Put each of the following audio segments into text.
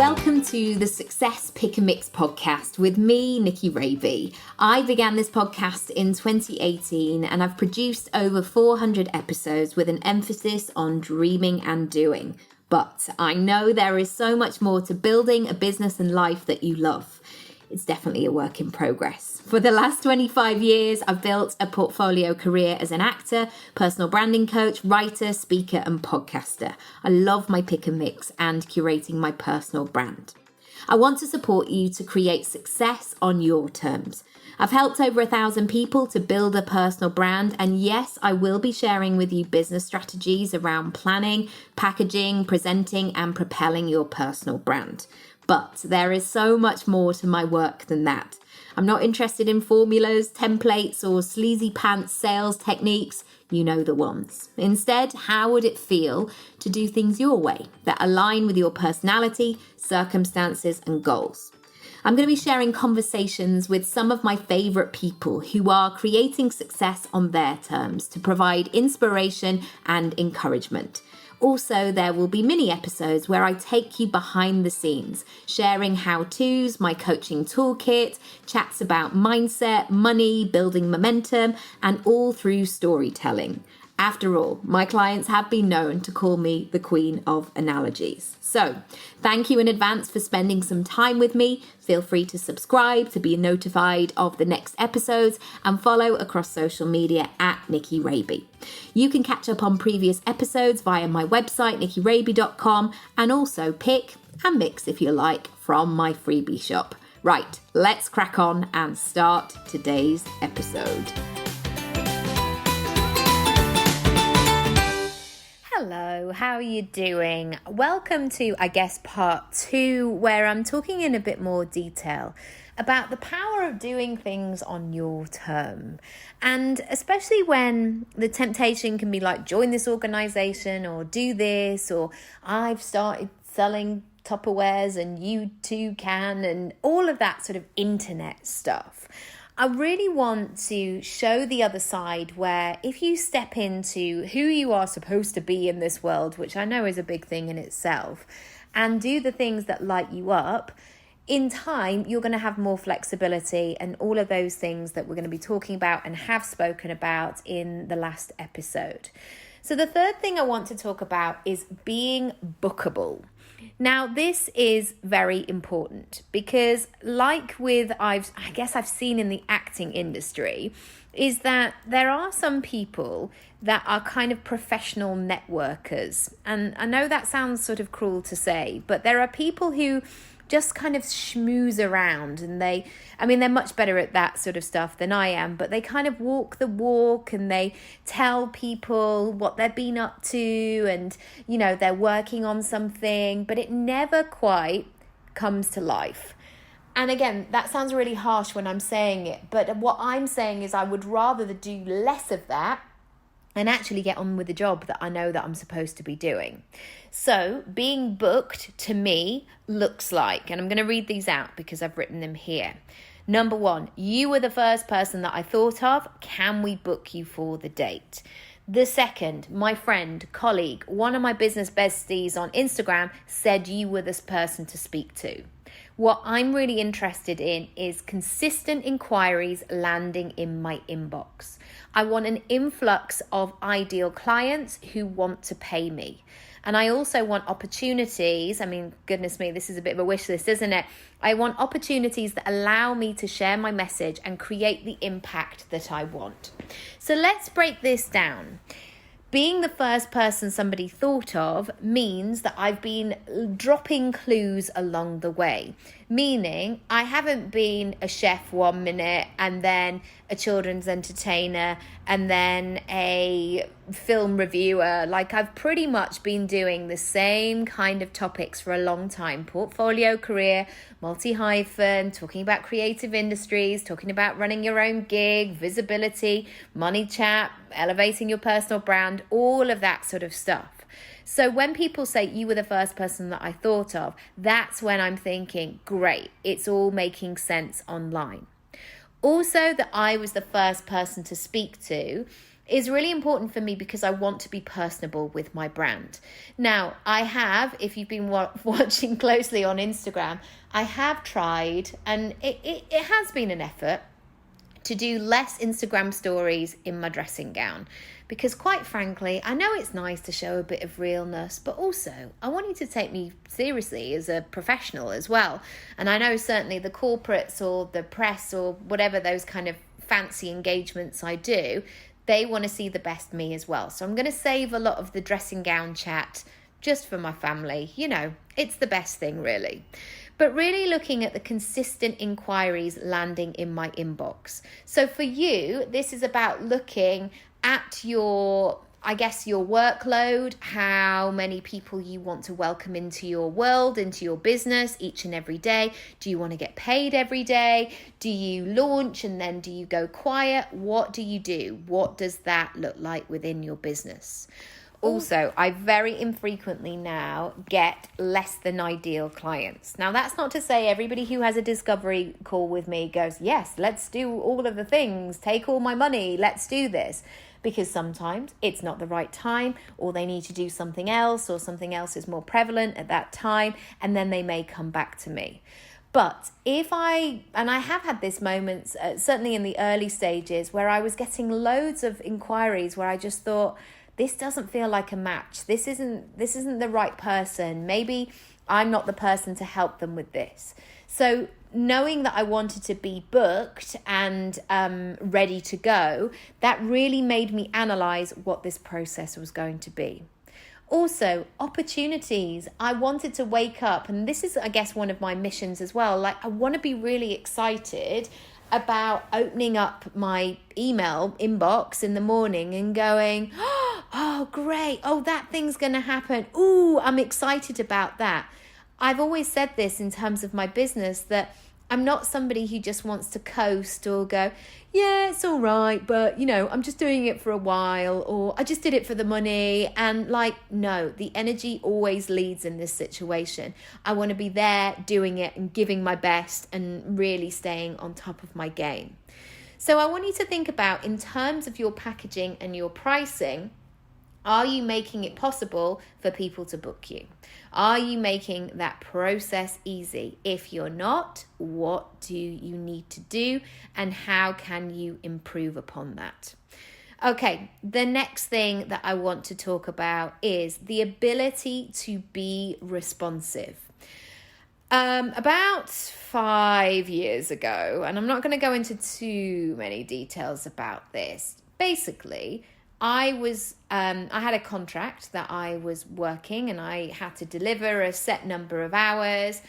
Welcome to the Success Pick and Mix podcast with me, Nikki Raby. I began this podcast in 2018 and I've produced over 400 episodes with an emphasis on dreaming and doing. But I know there is so much more to building a business and life that you love. It's definitely a work in progress. For the last 25 years, I've built a portfolio career as an actor, personal branding coach, writer, speaker, and podcaster. I love my pick and mix and curating my personal brand. I want to support you to create success on your terms. I've helped over 1,000 people to build a personal brand, and yes, I will be sharing with you business strategies around planning, packaging, presenting, and propelling your personal brand. But there is so much more to my work than that. I'm not interested in formulas, templates, or sleazy pants sales techniques. You know the ones. Instead, how would it feel to do things your way that align with your personality, circumstances, and goals? I'm going to be sharing conversations with some of my favorite people who are creating success on their terms to provide inspiration and encouragement. Also, there will be mini episodes where I take you behind the scenes, sharing how-tos, my coaching toolkit, chats about mindset, money, building momentum, and all through storytelling. After all, my clients have been known to call me the Queen of Analogies. So, thank you in advance for spending some time with me. Feel free to subscribe to be notified of the next episodes and follow across social media at Nikki Raby. You can catch up on previous episodes via my website, nikkiRaby.com, and also pick and mix, if you like, from my freebie shop. Right, let's crack on and start today's episode. Hello, how are you doing? Welcome to, part 2, where I'm talking in a bit more detail about the power of doing things on your term. And especially when the temptation can be like, join this organization or do this, or I've started selling Tupperwares and you too can, and all of that sort of internet stuff. I really want to show the other side where if you step into who you are supposed to be in this world, which I know is a big thing in itself, and do the things that light you up, in time, you're going to have more flexibility and all of those things that we're going to be talking about and have spoken about in the last episode. So the third thing I want to talk about is being bookable. Now, this is very important because like with I've seen in the acting industry is that there are some people that are kind of professional networkers. And I know that sounds sort of cruel to say, but there are people who just kind of schmooze around and they're much better at that sort of stuff than I am, but they kind of walk the walk and they tell people what they've been up to and, you know, they're working on something, but it never quite comes to life. And again, that sounds really harsh when I'm saying it, but what I'm saying is I would rather do less of that and actually get on with the job that I know that I'm supposed to be doing. So being booked to me looks like, and I'm going to read these out because I've written them here. Number 1, you were the first person that I thought of. Can we book you for the date? The second, my friend, colleague, one of my business besties on Instagram said you were this person to speak to. What I'm really interested in is consistent inquiries landing in my inbox. I want an influx of ideal clients who want to pay me. And I also want opportunities. I mean, goodness me, this is a bit of a wish list, isn't it? I want opportunities that allow me to share my message and create the impact that I want. So let's break this down. Being the first person somebody thought of means that I've been dropping clues along the way. Meaning I haven't been a chef 1 minute and then a children's entertainer and then a film reviewer. Like I've pretty much been doing the same kind of topics for a long time. Portfolio career, multi-hyphen, talking about creative industries, talking about running your own gig, visibility, money chat, elevating your personal brand, all of that sort of stuff. So when people say you were the first person that I thought of, that's when I'm thinking, great, it's all making sense online. Also, that I was the first person to speak to is really important for me because I want to be personable with my brand. Now, I have, if you've been watching closely on Instagram, I have tried, and it has been an effort to do less Instagram stories in my dressing gown. Because quite frankly, I know it's nice to show a bit of realness, but also I want you to take me seriously as a professional as well. And I know certainly the corporates or the press or whatever those kind of fancy engagements I do, they want to see the best me as well. So I'm going to save a lot of the dressing gown chat just for my family. You know, it's the best thing really. But really looking at the consistent inquiries landing in my inbox. So for you, this is about looking at your workload, how many people you want to welcome into your world, into your business each and every day. Do you want to get paid every day? Do you launch and then do you go quiet? What do you do? What does that look like within your business? Also, I very infrequently now get less than ideal clients. Now, that's not to say everybody who has a discovery call with me goes, yes, let's do all of the things, take all my money, let's do this. Because sometimes it's not the right time, or they need to do something else, or something else is more prevalent at that time, and then they may come back to me. But I have had this moments, certainly in the early stages, where I was getting loads of inquiries where I just thought, this doesn't feel like a match. This isn't the right person. Maybe I'm not the person to help them with this. So knowing that I wanted to be booked and ready to go, that really made me analyze what this process was going to be. Also, opportunities. I wanted to wake up, and this is, I guess, one of my missions as well. Like, I want to be really excited about opening up my email inbox in the morning and going, oh, great. Oh, that thing's going to happen. Ooh, I'm excited about that. I've always said this in terms of my business, that I'm not somebody who just wants to coast or go, yeah, it's all right, but, you know, I'm just doing it for a while, or I just did it for the money. And no, the energy always leads in this situation. I want to be there doing it and giving my best and really staying on top of my game. So I want you to think about, in terms of your packaging and your pricing, are you making it possible for people to book you? Are you making that process easy? If you're not, what do you need to do, and how can you improve upon that? Okay, the next thing that I want to talk about is the ability to be responsive. About 5 years ago, and I'm not going to go into too many details about this, basically, I had a contract that I was working, and I had to deliver a set number of hours.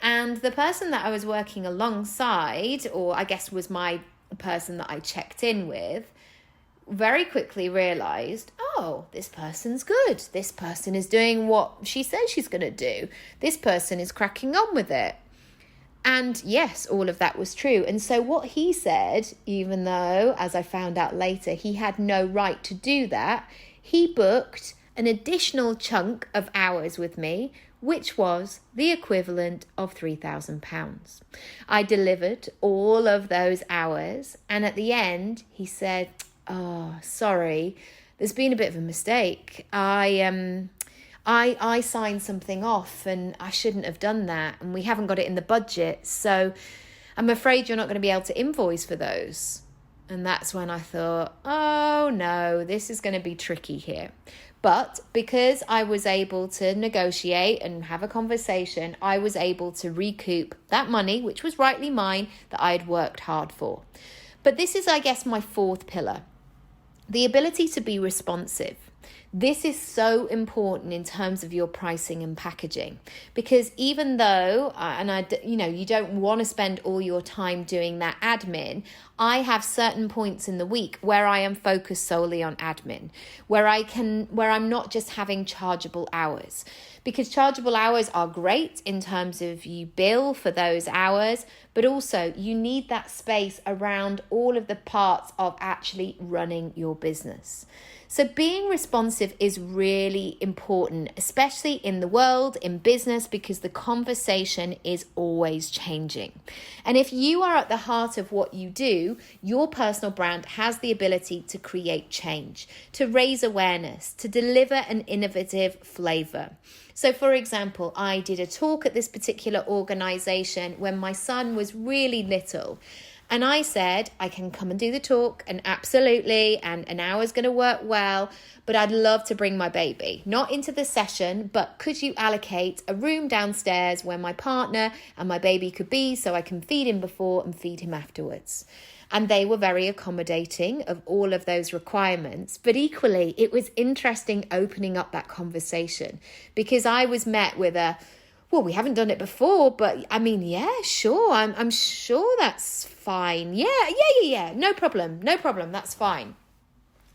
And the person that I was working alongside, or I guess was my person that I checked in with, very quickly realized, oh, this person's good. This person is doing what she says she's going to do. This person is cracking on with it. And yes, all of that was true. And so what he said, even though, as I found out later, he had no right to do that, he booked an additional chunk of hours with me, which was the equivalent of £3,000. I delivered all of those hours. And at the end, he said, oh, sorry, there's been a bit of a mistake. I signed something off and I shouldn't have done that, and we haven't got it in the budget, so I'm afraid you're not going to be able to invoice for those. And that's when I thought, oh no, this is going to be tricky here. But because I was able to negotiate and have a conversation, I was able to recoup that money, which was rightly mine, that I had worked hard for. But this is, I guess, my fourth pillar, the ability to be responsive. This is so important in terms of your pricing and packaging, because even though, you don't want to spend all your time doing that admin, I have certain points in the week where I am focused solely on admin, where I'm not just having chargeable hours, because chargeable hours are great in terms of you bill for those hours, but also you need that space around all of the parts of actually running your business. So being responsive is really important, especially in the world, in business, because the conversation is always changing. And if you are at the heart of what you do, your personal brand has the ability to create change, to raise awareness, to deliver an innovative flavor. So for example, I did a talk at this particular organization when my son was really little. And I said, I can come and do the talk, and absolutely, and an hour's going to work well, but I'd love to bring my baby, not into the session, but could you allocate a room downstairs where my partner and my baby could be so I can feed him before and feed him afterwards? And they were very accommodating of all of those requirements. But equally, it was interesting opening up that conversation because I was met with well, we haven't done it before, but I mean, yeah, sure. I'm sure that's fine. Yeah. No problem. That's fine.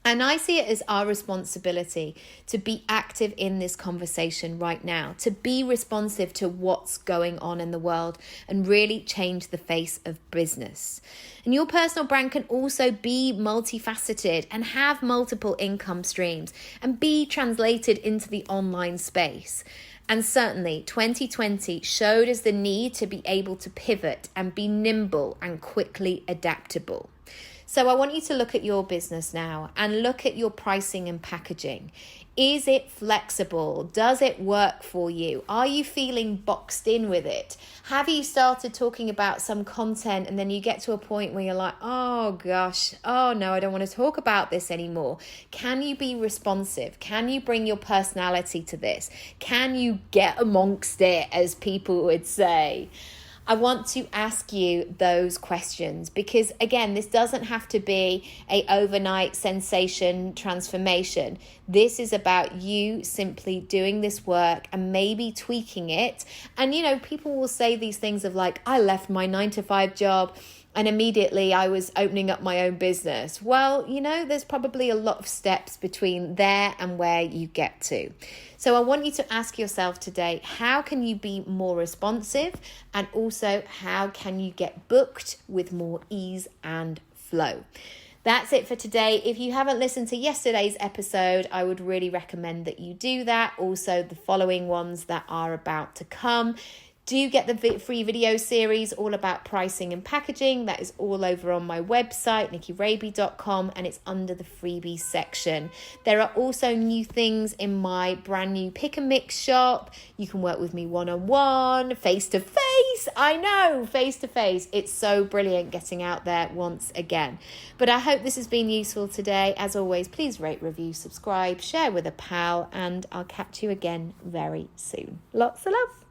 And I see it as our responsibility to be active in this conversation right now, to be responsive to what's going on in the world and really change the face of business. And your personal brand can also be multifaceted and have multiple income streams and be translated into the online space. And certainly 2020 showed us the need to be able to pivot and be nimble and quickly adaptable. So I want you to look at your business now and look at your pricing and packaging. Is it flexible? Does it work for you? Are you feeling boxed in with it? Have you started talking about some content and then you get to a point where you're like, oh gosh, oh no, I don't want to talk about this anymore? Can you be responsive? Can you bring your personality to this? Can you get amongst it, as people would say? I want to ask you those questions because, again, this doesn't have to be an overnight sensation transformation. This is about you simply doing this work and maybe tweaking it. And, people will say these things of like, I left my 9-to-5 job and immediately I was opening up my own business. Well, there's probably a lot of steps between there and where you get to. So I want you to ask yourself today, how can you be more responsive? And also, how can you get booked with more ease and flow? That's it for today. If you haven't listened to yesterday's episode, I would really recommend that you do that. Also, the following ones that are about to come. Do get the free video series all about pricing and packaging. That is all over on my website, nikkiraby.com, and it's under the freebies section. There are also new things in my brand new pick and mix shop. You can work with me one-on-one, face-to-face. I know, face-to-face. It's so brilliant getting out there once again. But I hope this has been useful today. As always, please rate, review, subscribe, share with a pal, and I'll catch you again very soon. Lots of love.